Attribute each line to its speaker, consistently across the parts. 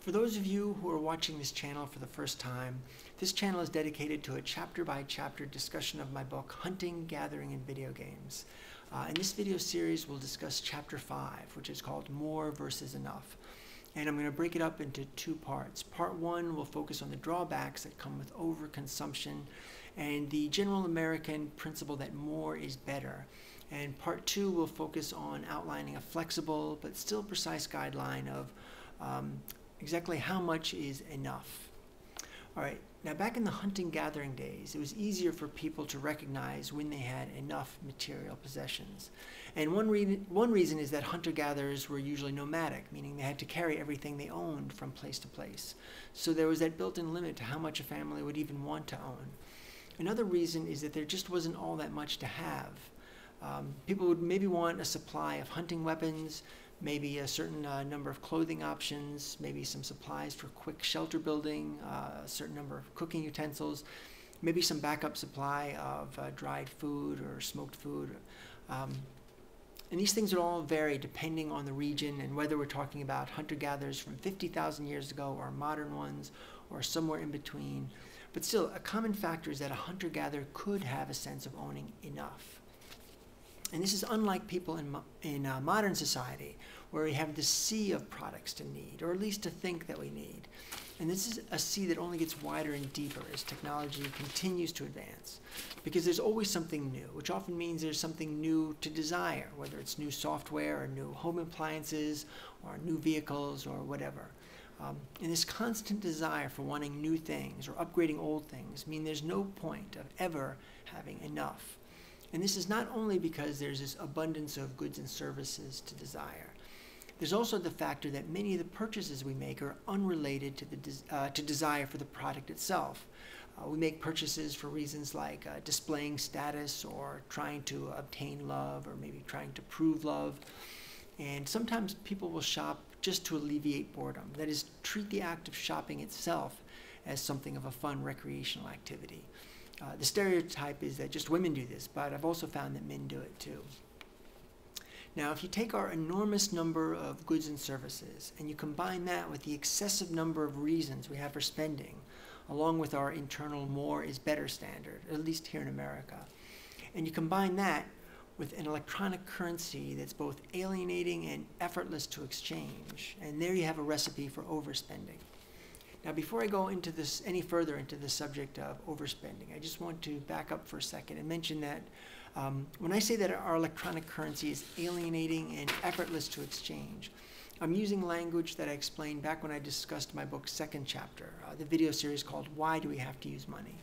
Speaker 1: For those of you who are watching this channel for the first time, this channel is dedicated to a chapter-by-chapter discussion of my book, Hunting, Gathering, and Video Games. In this video series, we'll discuss Chapter 5, which is called More versus Enough. And I'm going to break it up into two parts. Part 1 will focus on the drawbacks that come with overconsumption and the general American principle that more is better. And Part 2 will focus on outlining a flexible but still precise guideline of exactly how much is enough. All right, now back in the hunting-gathering days, it was easier for people to recognize when they had enough material possessions. And one reason is that hunter-gatherers were usually nomadic, meaning they had to carry everything they owned from place to place. So there was that built-in limit to how much a family would even want to own. Another reason is that there just wasn't all that much to have. People would maybe want a supply of hunting weapons, maybe a certain number of clothing options, maybe some supplies for quick shelter building, a certain number of cooking utensils, maybe some backup supply of dried food or smoked food. And these things would all vary depending on the region and whether we're talking about hunter-gatherers from 50,000 years ago or modern ones or somewhere in between. But still, a common factor is that a hunter-gatherer could have a sense of owning enough. And this is unlike people in modern society, where we have this sea of products to need, or at least to think that we need. And this is a sea that only gets wider and deeper as technology continues to advance, because there's always something new, which often means there's something new to desire, whether it's new software or new home appliances or new vehicles or whatever. And this constant desire for wanting new things or upgrading old things mean there's no point of ever having enough. And this is not only because there's this abundance of goods and services to desire. There's also the factor that many of the purchases we make are unrelated to desire for the product itself. We make purchases for reasons like displaying status or trying to obtain love or maybe trying to prove love. And sometimes people will shop just to alleviate boredom. That is, treat the act of shopping itself as something of a fun recreational activity. The stereotype is that just women do this, but I've also found that men do it too. Now, if you take our enormous number of goods and services and you combine that with the excessive number of reasons we have for spending, along with our internal more is better standard, at least here in America, and you combine that with an electronic currency that's both alienating and effortless to exchange, and there you have a recipe for overspending. Now, before I go into this any further into the subject of overspending, I just want to back up for a second and mention that when I say that our electronic currency is alienating and effortless to exchange, I'm using language that I explained back when I discussed my book's second chapter, the video series called Why Do We Have to Use Money?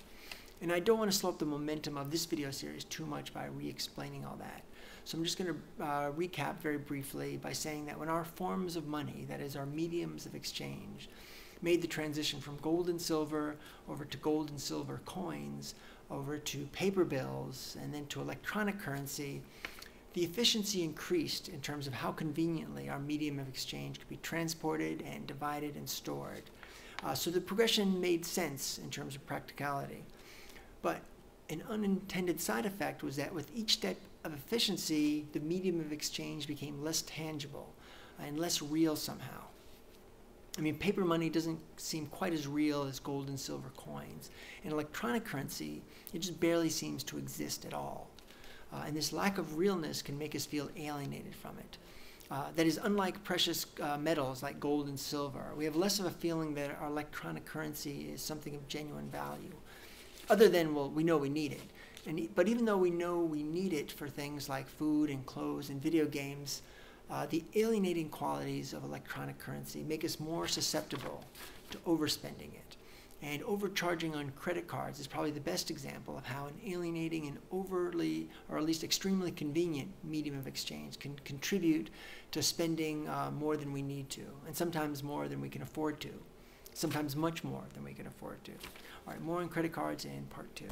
Speaker 1: And I don't want to slow up the momentum of this video series too much by re-explaining all that. So I'm just going to recap very briefly by saying that when our forms of money, that is our mediums of exchange, made the transition from gold and silver over to gold and silver coins, over to paper bills, and then to electronic currency, the efficiency increased in terms of how conveniently our medium of exchange could be transported and divided and stored. So the progression made sense in terms of practicality. But an unintended side effect was that with each step of efficiency, the medium of exchange became less tangible and less real somehow. I mean, paper money doesn't seem quite as real as gold and silver coins. In electronic currency, it just barely seems to exist at all. And this lack of realness can make us feel alienated from it. That is, unlike precious metals like gold and silver, we have less of a feeling that our electronic currency is something of genuine value, other than, well, we know we need it. But even though we know we need it for things like food and clothes and video games, the alienating qualities of electronic currency make us more susceptible to overspending it. And overcharging on credit cards is probably the best example of how an alienating and overly, or at least extremely convenient medium of exchange can contribute to spending more than we need to, and sometimes more than we can afford to, sometimes much more than we can afford to. All right, more on credit cards in part 2.